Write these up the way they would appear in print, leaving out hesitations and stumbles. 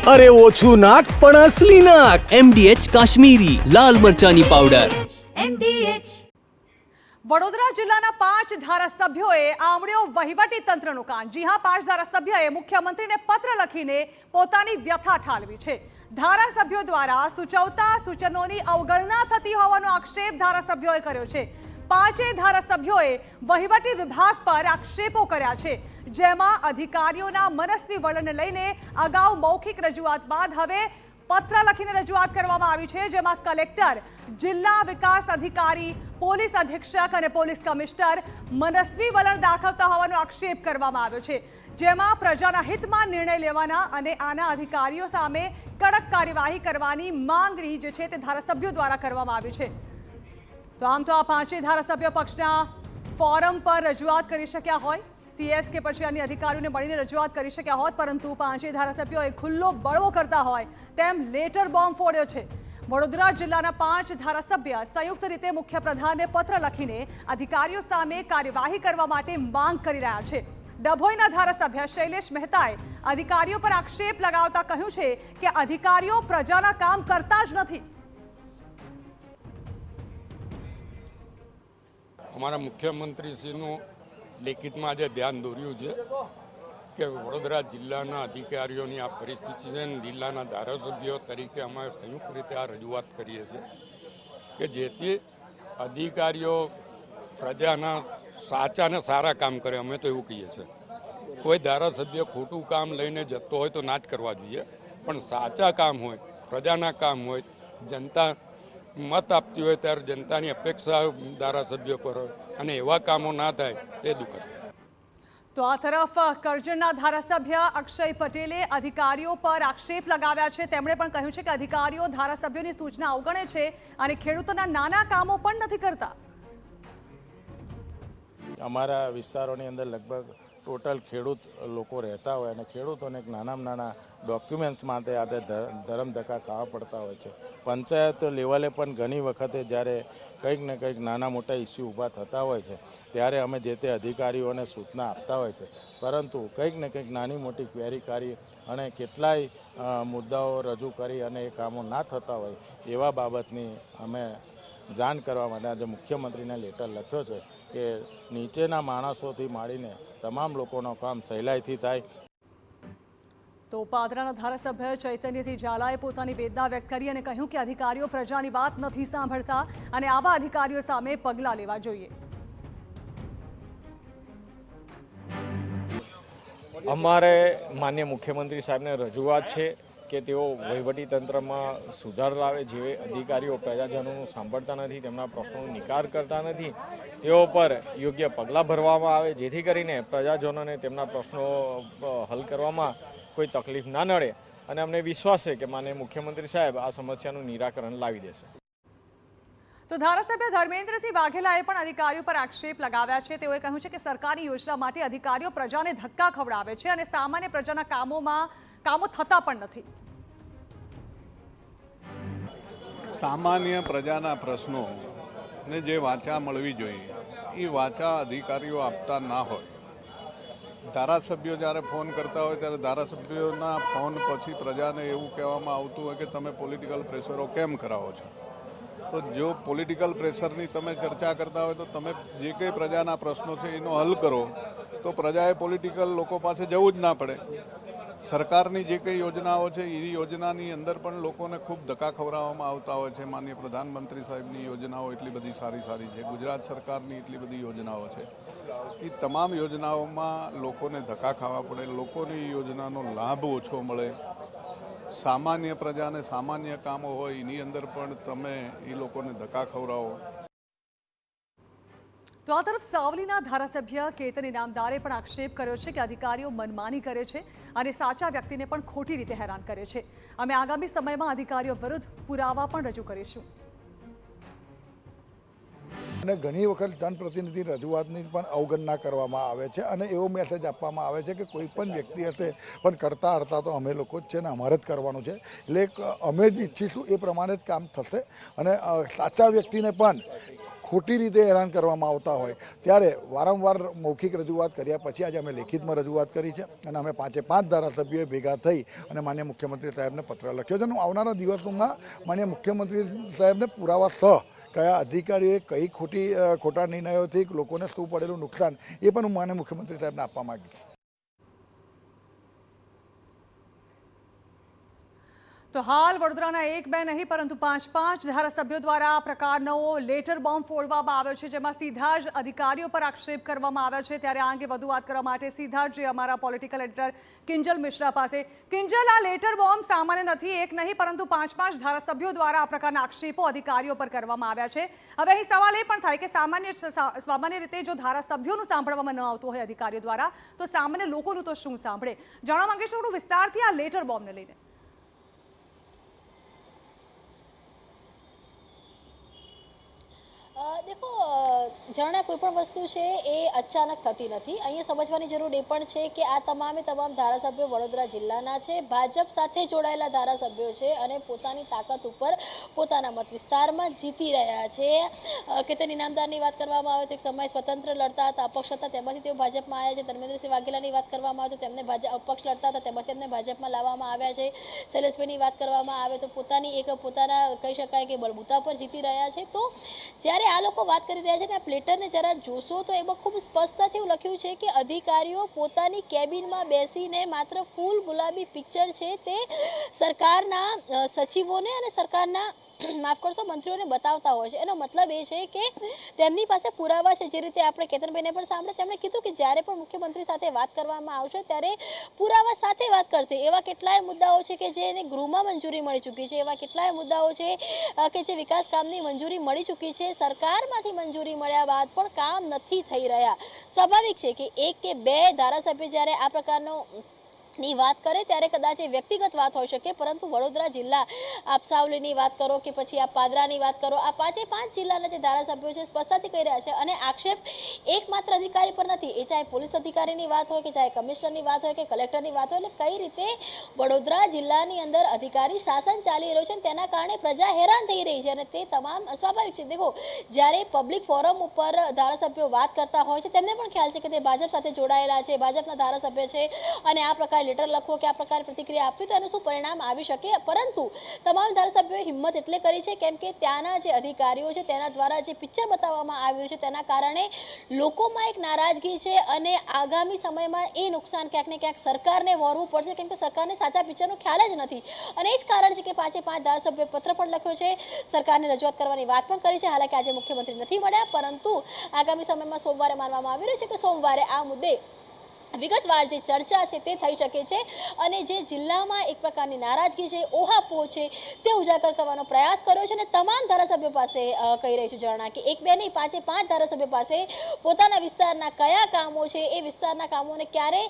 अरे ओछू नाक पण असली नाक। MDH કાશ્મીરી લાલ મરચાની પાવડર। વડોદરા જિલ્લાના 5 ધારાસભ્યોએ આંબળ્યો વહીવટી તંત્રનું કાન। જી હા, 5 ધારાસભ્યોએ મુખ્યમંત્રીને પત્ર લખીને પોતાની વ્યથા ઠાલવી છે। ધારાસભ્યો દ્વારા સૂચવતા સૂચનોની અવગણના થતી હોવાનો આક્ષેપ ધારાસભ્યોએ કર્યો છે। 5 ધારાસભ્યોએ વહીવટી વિભાગ પર આક્ષેપો કર્યા છે, જેમાં અધિકારીઓના મનસ્વી વલણને લઈને અગાઉ મૌખિક રજૂઆત બાદ હવે પત્ર લખીને રજૂઆત કરવામાં આવી છે, જેમાં કલેક્ટર, જિલ્લા વિકાસ અધિકારી, પોલીસ અધિક્ષક અને પોલીસ કમિશનર મનસ્વી વલણ દાખવતા હોવાનો આક્ષેપ કરવામાં આવ્યો છે, જેમાં પ્રજાના હિતમાં નિર્ણય લેવાના અને આના અધિકારીઓ સામે કડક કાર્યવાહી કરવાની માંગણી જે છે તે ધારાસભ્યો દ્વારા કરવામાં આવી છે। તો આમ તો આ 5 ધારાસભ્યો પક્ષના ફોરમ પર રજૂઆત કરી શક્યા હોય, CS કે પછી અન્ય અધિકારીઓને મળીને રજૂઆત કરી શક્યા હોત, પરંતુ 5 ધારાસભ્યોએ ખુલ્લો બળવો કરતા હોય તેમ લેટર બોમ્બ ફોડ્યો છે। વડોદરા જિલ્લાના 5 ધારાસભ્ય સંયુક્ત રીતે મુખ્યપ્રધાનને પત્ર લખીને અધિકારીઓ સામે કાર્યવાહી કરવા માટે માંગ કરી રહ્યા છે। ડભોઈના ધારાસભ્ય શૈલેષ મહેતાએ અધિકારીઓ પર આક્ષેપ લગાવતા કહ્યું છે કે અધિકારીઓ પ્રજાના કામ કરતા જ નથી। અમારા મુખ્યમંત્રીશ્રીનું લેખિતમાં આજે ધ્યાન દોર્યું છે કે વડોદરા જિલ્લાના અધિકારીઓની આ પરિસ્થિતિ છે। જિલ્લાના ધારાસભ્યો તરીકે અમે સંયુક્ત રીતે આ રજૂઆત કરીએ છીએ કે જેથી અધિકારીઓ પ્રજાના સાચા અને સારા કામ કરે। અમે તો એવું કહીએ છીએ, કોઈ ધારાસભ્ય ખોટું કામ લઈને જતો હોય તો ના જ કરવા જોઈએ, પણ સાચા કામ હોય, પ્રજાના કામ હોય, જનતા મત આપતી હોય ત્યારે જનતાની અપેક્ષા ધારાસભ્યો પર હોય અને એવા કામો ના થાય તે દુઃખદ। તો આ તરફ કરજણના ધારાસભ્ય અક્ષય પટેલે અધિકારીઓ પર આક્ષેપ લગાવ્યા છે। તેમણે પણ કહ્યું છે કે અધિકારીઓ ધારાસભ્યોની સૂચના અવગણે છે અને ખેડૂતોના નાના કામો પણ નથી કરતા। અમારા વિસ્તારોની અંદર લગભગ ટોટલ ખેડૂત લોકો રહેતા હોય અને ખેડૂતોને એક નાનામાં નાના ડોક્યુમેન્ટ્સ માટે આજે ધરમધક્કા ખાવા પડતા હોય છે। પંચાયત લેવલે પણ ઘણી વખતે જ્યારે કંઈક ને કંઈક નાના મોટા ઇસ્યુ ઊભા થતા હોય છે ત્યારે અમે જે તે અધિકારીઓને સૂચના આપતા હોય છે, પરંતુ કંઈક ને કંઈક નાની મોટી ક્વેરી કરી અને કેટલાય મુદ્દાઓ રજૂ કરી અને એ કામો ના થતા હોય એવા બાબતની અમે જાણ કરવા માટે આજે મુખ્યમંત્રીને લેટર લખ્યો છે કે નીચેના માણસોથી માંડીને તમામ લોકોનો કામ સહેલાઈથી થાય। તો પાદરાના ધારાસભ્ય ચૈતન્યસિંહ ઝાલાએ પોતાની વેદના વ્યક્ત કરી અને કહ્યું કે અધિકારીઓ પ્રજાની વાત નથી સાંભળતા અને આવા અધિકારીઓ સામે પગલાં લેવા જોઈએ। અમારે માનનીય મુખ્યમંત્રી સાહેબને રજૂઆત છે કે તેઓ વહીવટી તંત્રમાં સુધાર લાવે। જે અધિકારીઓ પ્રજાજનોનું સાંભળતા નથી, તેમના પ્રશ્નોનો નિકાલ કરતા નથી, તેઓ પર યોગ્ય પગલાં ભરવામાં આવે, જેથી કરીને પ્રજાજનોને તેમના પ્રશ્નો હલ કરવામાં કોઈ તકલીફ ના નડે અને અમને વિશ્વાસ છે કે માનનીય મુખ્યમંત્રી સાહેબ આ સમસ્યાનું નિરાકરણ લાવી દેશે। તો ધારાસભ્ય ધર્મેન્દ્રસિંહ વાઘેલાએ પણ અધિકારીઓ પર આક્ષેપ લગાવ્યા છે। તેઓએ કહ્યું છે કે સરકારી યોજના માટે અધિકારીઓ પ્રજાને ધક્કા ખવડાવે છે અને સામાન્ય પ્રજાના કામો થતા પણ નથી। સામાન્ય પ્રજાના પ્રશ્નો ને જે વાચા મળવી જોઈએ એ વાચા અધિકારીઓ આપતા ના હોય। ધારાસભ્યો જ્યારે ફોન કરતા હોય ત્યારે ધારાસભ્યોના ફોન પછી પ્રજાને એવું કહેવામાં આવતું હોય કે તમે પોલિટિકલ પ્રેશરો કેમ કરાવો છો। તો જો પોલિટિકલ પ્રેશરની તમે ચર્ચા કરતા હોય તો તમે જે કંઈ પ્રજાના પ્રશ્નો છે એનો હલ કરો, તો પ્રજાએ પોલિટિકલ લોકો પાસે જવું જ ના પડે। સરકારની જે કંઈ યોજનાઓ છે એ યોજનાની અંદર પણ લોકોને ખૂબ ધક્કા ખવડાવવામાં આવતા હોય છે। માનનીય પ્રધાનમંત્રી સાહેબની યોજનાઓ એટલી બધી સારી છે, ગુજરાત સરકારની એટલી બધી યોજનાઓ છે, એ તમામ યોજનાઓમાં લોકોને ધક્કા ખાવા પડે, લોકોની યોજનાનો લાભ ઓછો મળે। સામાન્ય પ્રજાને સામાન્ય કામો હોય એની અંદર પણ તમે એ લોકોને ધક્કા ખવડાવો। તો આ તરફ સાવલીના ધારાસભ્ય કેતન ઇનામદારે પણ આક્ષેપ કર્યો છે કે અધિકારીઓ મનમાની કરે છે અને સાચા વ્યક્તિને પણ ખોટી રીતે હેરાન કરે છે। અમે આગામી સમયમાં અધિકારીઓ વિરુદ્ધ પુરાવા પણ રજૂ કરીશું। અને ઘણી વખત જનપ્રતિનિધિ રજૂઆતની પણ અવગણના કરવામાં આવે છે અને એવો મેસેજ આપવામાં આવે છે કે કોઈ પણ વ્યક્તિ હશે પણ કરતા હરતા તો અમે લોકો જ છે ને અમારે જ કરવાનું છે, એટલે અમે જ ઈચ્છીશું એ પ્રમાણે જ કામ થશે અને સાચા વ્યક્તિને પણ ખોટી રીતે હેરાન કરવામાં આવતા હોય ત્યારે વારંવાર મૌખિક રજૂઆત કર્યા પછી આજે અમે લેખિતમાં રજૂઆત કરી છે અને અમે 5 ધારાસભ્યોએ ભેગા થઈ અને માનનીય મુખ્યમંત્રી સાહેબને પત્ર લખ્યો છે અને આવનારા દિવસોમાં માનનીય મુખ્યમંત્રી સાહેબને પુરાવા સહ કયા અધિકારીઓએ કઈ ખોટા નિર્ણયોથી લોકોને શું પડેલું નુકસાન એ પણ હું માનનીય મુખ્યમંત્રી સાહેબને આપવા માગીશ. તો હાલ વડોદરાના 1-2 નહીં પરંતુ 5 ધારાસભ્યો દ્વારા આ પ્રકારનો લેટર બોમ્બ ફોડવામાં આવ્યો છે, જેમાં સીધા જ અધિકારીઓ પર આક્ષેપ કરવામાં આવ્યા છે. ત્યારે આ અંગે વધુ વાત કરવા માટે સીધા જ અમારા પોલિટિકલ એડિટર કિંજલ મિશ્રા પાસે. કિંજલ, આ લેટર બોમ્બ સામાન્ય નથી, 1 નહીં પરંતુ 5 ધારાસભ્યો દ્વારા આ પ્રકારના આક્ષેપો અધિકારીઓ પર કરવામાં આવ્યા છે. હવે અહીં સવાલ એ પણ થાય કે સામાન્ય રીતે જો ધારાસભ્યોનું સાંભળવામાં ન આવતું હોય અધિકારીઓ દ્વારા, તો સામાન્ય લોકોનું તો શું સાંભળે? જાણવા માંગીશું થોડું વિસ્તારથી આ લેટર બોમ્બને લઈને. દેખો જાણે કોઈ પણ વસ્તુ છે એ અચાનક થતી નથી. અહીંયા સમજવાની જરૂર એ પણ છે કે આ તમામ ધારાસભ્યો વડોદરા જિલ્લાના છે, ભાજપ સાથે જોડાયેલા ધારાસભ્યો છે અને પોતાની તાકાત ઉપર પોતાના મત વિસ્તારમાં જીતી રહ્યા છે. કે તેની નામદારની વાત કરવામાં આવે તો એક સમય સ્વતંત્ર લડતા હતા, અપક્ષ હતા, તેમાંથી તેઓ ભાજપમાં આવ્યા છે. ધર્મેન્દ્રસિંહ વાઘેલાની વાત કરવામાં આવે તો તેમને અપક્ષ લડતા હતા, તેમાંથી તેમને ભાજપમાં લાવવામાં આવ્યા છે. શૈલેષભાઈની વાત કરવામાં આવે તો પોતાના કહી શકાય કે બળબૂતા પર જીતી રહ્યા છે. તો જ્યારે આ લોકો વાત કરી રહ્યા છે ને આ પ્લેટરને જરા જોશો તો એમાં ખૂબ સ્પષ્ટતાથી એવું લખ્યું છે કે અધિકારીઓ પોતાની કેબિનમાં બેસીને માત્ર ફૂલ ગુલાબી પિક્ચર છે તે સરકારના સચિવોને અને સરકારના માફ કરશો મંત્રીઓને બતાવતા હોય છે. એનો મતલબ એ છે કે તેમની પાસે પુરાવા છે. જે રીતે આપણે કેતનભાઈને પણ સાંભળે તેમણે કીધું કે જ્યારે પણ મુખ્યમંત્રી સાથે વાત કરવામાં આવશે ત્યારે પુરાવા સાથે વાત કરશે. એવા કેટલાય મુદ્દાઓ છે કે જેને ગૃહમાં મંજૂરી મળી ચૂકી છે, એવા કેટલાય મુદ્દાઓ છે કે જે વિકાસ કામની મંજૂરી મળી ચૂકી છે, સરકારમાંથી મંજૂરી મળ્યા બાદ પણ કામ નથી થઈ રહ્યા. સ્વાભાવિક છે કે 1 કે 2 ધારાસભ્ય જ્યારે આ પ્રકારનો ની વાત કરે ત્યારે કદાચ એ વ્યક્તિગત વાત હોઈ શકે, પરંતુ વડોદરા જિલ્લા આપ સાવલીની વાત કરો કે પછી આ પાદરાની વાત કરો, આ 5 જિલ્લાના જે ધારાસભ્યો છે સ્પષ્ટતાથી કહી રહ્યા છે. અને આક્ષેપ એકમાત્ર અધિકારી પર નથી, એ ચાહે પોલીસ અધિકારીની વાત હોય કે ચાહે કમિશનરની વાત હોય કે કલેક્ટરની વાત હોય, એટલે કઈ રીતે વડોદરા જિલ્લાની અંદર અધિકારી શાસન ચાલી રહ્યું છે તેના કારણે પ્રજા હેરાન થઈ રહી છે. અને તે તમામ સ્વાભાવિક છે. દેખો જ્યારે પબ્લિક ફોરમ ઉપર ધારાસભ્યો વાત કરતા હોય છે તેમને પણ ખ્યાલ છે કે તે ભાજપ સાથે જોડાયેલા છે, ભાજપના ધારાસભ્ય છે અને આ પ્રકારે લેટર લખવો કે આ પ્રકારે પ્રતિક્રિયા આપવી તો એનું શું પરિણામ આવી શકે. પરંતુ તમામ ધારાસભ્યોએ હિંમત એટલે કરી છે કેમ કે ત્યાંના જે અધિકારીઓ છે તેના દ્વારા જે પિક્ચર બતાવવામાં આવ્યું છે તેના કારણે લોકોમાં એક નારાજગી છે અને આગામી સમયમાં એ નુકસાન ક્યાંક ને ક્યાંક સરકારને વહોરવું પડશે કેમ કે સરકારને સાચા પિક્ચરનો ખ્યાલ જ નથી. અને એ જ કારણ છે કે 5 ધારાસભ્યોએ પત્ર પણ લખ્યો છે, સરકારને રજૂઆત કરવાની વાત પણ કરી છે. હાલાકી આજે મુખ્યમંત્રી નથી મળ્યા, પરંતુ આગામી સમયમાં સોમવારે માનવામાં આવી રહ્યું છે કે સોમવારે આ મુદ્દે વિગતવાર જે ચર્ચા છે તે થઈ શકે છે અને જે જિલ્લામાં એક પ્રકારની નારાજગી છે, ઓહાપો છે, તે ઉજાગર કરવાનો પ્રયાસ કર્યો છે. અને તમામ ધારાસભ્યો પાસે કહી રહી છું જણાવ કે 1-2 નહીં 5 ધારાસભ્યો પાસે પોતાના વિસ્તારના કયા કામો છે, એ વિસ્તારના કામોને ક્યારે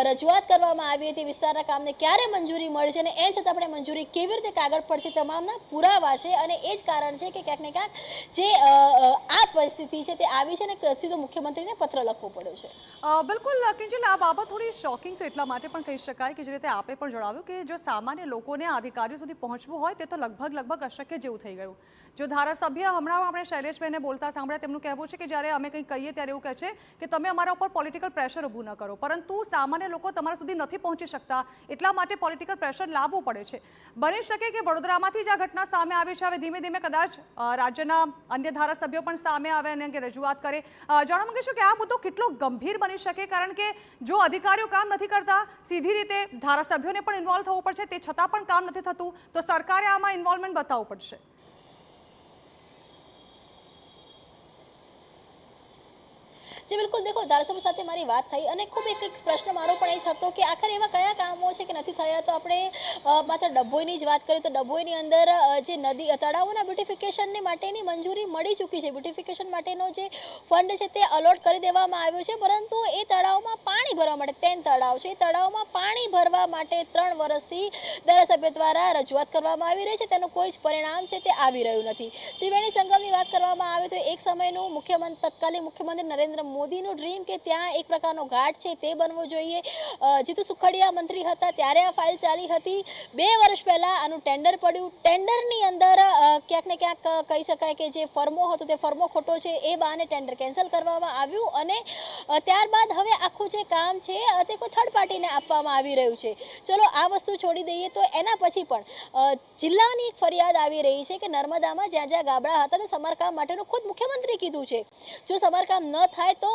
રજૂઆત કરવામાં આવી હતી, વિસ્તારના કામને ક્યારે મંજૂરી મળી છે અને એમ છતાં આપણે મંજૂરી કેવી રીતે કાગળ પડશે, તમામના પુરાવા છે. અને એ જ કારણ છે કે ક્યાંક ને ક્યાંક જે આ પરિસ્થિતિ છે તે આવી છે અને સીધો મુખ્યમંત્રીને પત્ર લખવો પડ્યો છે. બિલકુલ કિંજલ, આ બાબત થોડી શોકિંગ તો એટલા માટે પણ કહી શકાય કે જે રીતે આપે પણ જણાવ્યું કે જો સામાન્ય લોકોને આ અધિકારીઓ સુધી પહોંચવું હોય તે તો લગભગ અશક્ય જેવું થઈ ગયું. જો ધારાસભ્ય હમણાં આપણે શૈલેષભાઈને બોલતા સાંભળ્યા, તેમનું કહેવું છે કે જ્યારે અમે કંઈ કહીએ ત્યારે એવું કહે છે કે તમે અમારા ઉપર પોલિટિકલ પ્રેશર ઊભું ન કરો, પરંતુ સામાન્ય લોકો તમારા સુધી નથી પહોંચી શકતા એટલા માટે પોલિટિકલ પ્રેશર લાવવું પડે છે. બની શકે કે વડોદરામાંથી જ આ ઘટના સામે આવી છે. હવે ધીમે ધીમે કદાચ રાજ્યના અન્ય ધારાસભ્યો પણ સામે આવે અને અંગે રજૂઆત કરે. જાણવા માંગીશું કે આ મુદ્દો કેટલો ગંભીર બની શકે, કારણ કે જો અધિકારીઓ કામ નથી કરતા, સીધી રીતે ધારાસભ્યોને પણ ઇન્વોલ્વ થવું પડશે, તે છતાં પણ કામ નથી થતું, તો સરકારે આમાં ઇન્વોલ્વમેન્ટ બતાવવું પડશે. જે બિલકુલ દેખો ધારાસભ્ય સાથે મારી વાત થઈ અને ખૂબ એક પ્રશ્ન મારો પણ એ જ હતો કે આખર એવા કયા કામો છે કે નથી થયા. તો આપણે માત્ર ડભોઈની જ વાત કરીએ તો ડભોઈની અંદર જે નદી તળાવોના બ્યુટિફિકેશનની માટેની મંજૂરી મળી ચૂકી છે, બ્યુટિફિકેશન માટેનો જે ફંડ છે તે અલોટ કરી દેવામાં આવ્યો છે, પરંતુ એ તળાવમાં પાણી ભરવા માટે 3 તળાવ છે, એ તળાવમાં પાણી ભરવા માટે 3 વર્ષથી ધારાસભ્ય દ્વારા રજૂઆત કરવામાં આવી રહી છે, તેનું કોઈ જ પરિણામ છે તે આવી રહ્યું નથી. ત્રિવેણી સંગમની વાત કરવામાં આવે તો એક સમયનું તત્કાલીન મુખ્યમંત્રી નરેન્દ્ર મોદીનું ડ્રીમ કે ત્યાં એક પ્રકારનો ઘાટ છે તે બનવો જોઈએ. જીતુ સુખડિયા મંત્રી હતા ત્યારે આ ફાઇલ ચાલી હતી. 2 વર્ષ પહેલાં આનું ટેન્ડર પડ્યું. ટેન્ડરની અંદર ક્યાંક ને ક્યાંક કહી શકાય કે જે ફર્મો હતો તે ફર્મો ખોટો છે, એ બહાને ટેન્ડર કેન્સલ કરવામાં આવ્યું અને ત્યારબાદ હવે આખું જે કામ છે તે કોઈ થર્ડ પાર્ટીને આપવામાં આવી રહ્યું છે. ચલો આ વસ્તુ છોડી દઈએ તો એના પછી પણ જિલ્લાની એક ફરિયાદ આવી રહી છે કે નર્મદામાં જ્યાં જ્યાં ગાબડા હતા તે સમારકામ માટેનું ખુદ મુખ્યમંત્રી કીધું છે. જો સમારકામ ન થાય તો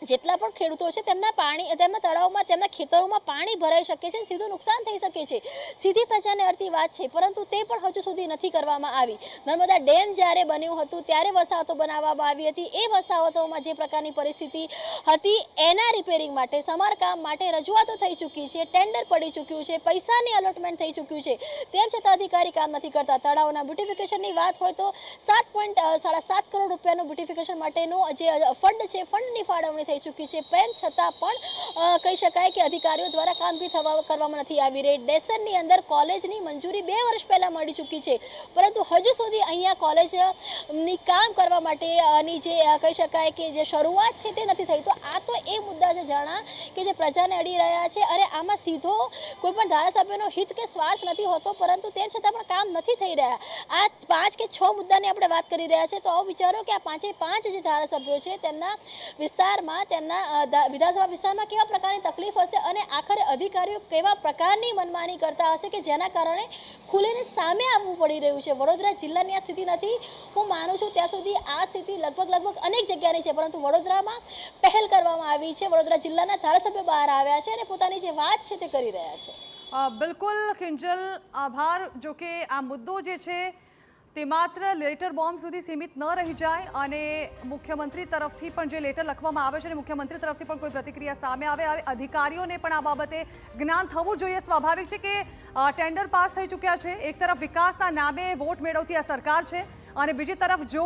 જેટલા પણ ખેડૂતો છે તેમના તળાવમાં, તેમના ખેતરોમાં પાણી ભરાઈ શકે છે, સીધું નુકસાન થઈ શકે છે. સીધી પ્રજાને અડતી વાત છે, પરંતુ તે પણ હજુ સુધી નથી કરવામાં આવી. નર્મદા ડેમ જ્યારે બન્યું હતું ત્યારે વસાહતો બનાવવામાં આવી હતી. એ વસાહતોમાં જે પ્રકારની પરિસ્થિતિ હતી એના રિપેરિંગ માટે, સમારકામ માટે રજૂઆતો થઈ ચૂકી છે, ટેન્ડર પડી ચૂક્યું છે, પૈસાની અલોટમેન્ટ થઈ ચૂક્યું છે. તેમ છતાં અધિકારી કામ નથી કરતા. તળાવના બ્યુટિફિકેશનની વાત હોય તો 7.7 કરોડ રૂપિયાનું બ્યુટિફિકેશન માટેનું જે ફંડ છે, ફંડની ફાળવણી થઈ ચૂકી છે. તેમ છતાં પણ કહી શકાય કે અધિકારીઓ દ્વારા કામગીરી કરવામાં નથી આવી રહી. ડેસરની અંદર કોલેજની મંજૂરી 2 વર્ષ પહેલાં મળી ચૂકી છે, પરંતુ હજુ સુધી અહીંયા કોલેજની કામ કરવા માટેની જે કહી શકાય કે જે શરૂઆત છે તે નથી થઈ. તો આ તો એ મુદ્દા છે જાણા કે જે પ્રજાને અડી રહ્યા છે. અને આમાં સીધો કોઈ પણ ધારાસભ્યનો હિત કે સ્વાર્થ નથી હોતો, પરંતુ તેમ છતાં પણ કામ નથી થઈ રહ્યા. આ 5 કે 6 મુદ્દાની આપણે વાત કરી રહ્યા છે, તો આવો વિચારો કે આ 5 જે ધારાસભ્યો છે તેમના વિસ્તારમાં, તેમના વિધાનસભા વિસ્તારમાં કેવા પ્રકારની તકલીફ હશે અને આખરે અધિકારીઓ કેવા પ્રકારની મનમાની કરતા હશે કે જેના કારણે ખુલીને સામે આવવું પડી રહ્યું છે. વડોદરા જિલ્લાની આ સ્થિતિ નથી. હું માનું છું ત્યાં સુધી આ સ્થિતિ લગભગ અનેક જગ્યાની છે, પરંતુ વડોદરામાં પહેલ કરવામાં આવી છે. વડોદરા જિલ્લાના ધારાસભ્યો બહાર આવ્યા છે અને પોતાની જે વાત છે તે કરી રહ્યા છે. બિલકુલ કિંજલ, આભાર. જો કે આ મુદ્દો જે છે તે માત્ર લેટર બોમ્બ સુધી સીમિત ન રહી જાય અને મુખ્યમંત્રી તરફથી પણ જે લેટર લખવામાં આવે છે અને મુખ્યમંત્રી તરફથી પણ કોઈ પ્રતિક્રિયા સામે આવે, અધિકારીઓને પણ આ બાબતે જ્ઞાન થવું જોઈએ. સ્વાભાવિક છે કે ટેન્ડર પાસ થઈ ચૂક્યા છે. એક તરફ વિકાસના નામે વોટ મેળવતી આ સરકાર છે અને બીજી તરફ જો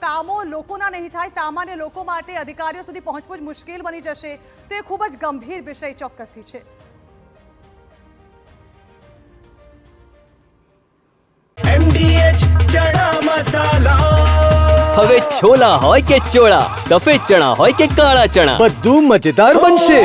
કામો લોકોના નહીં થાય, સામાન્ય લોકો માટે અધિકારીઓ સુધી પહોંચવું જ મુશ્કેલ બની જશે, તો એ ખૂબ જ ગંભીર વિષય ચોક્કસથી છે. હવે છોલા હોય કે ચોળા, સફેદ ચણા હોય કે કાળા ચણા, બધું મજેદાર બનશે.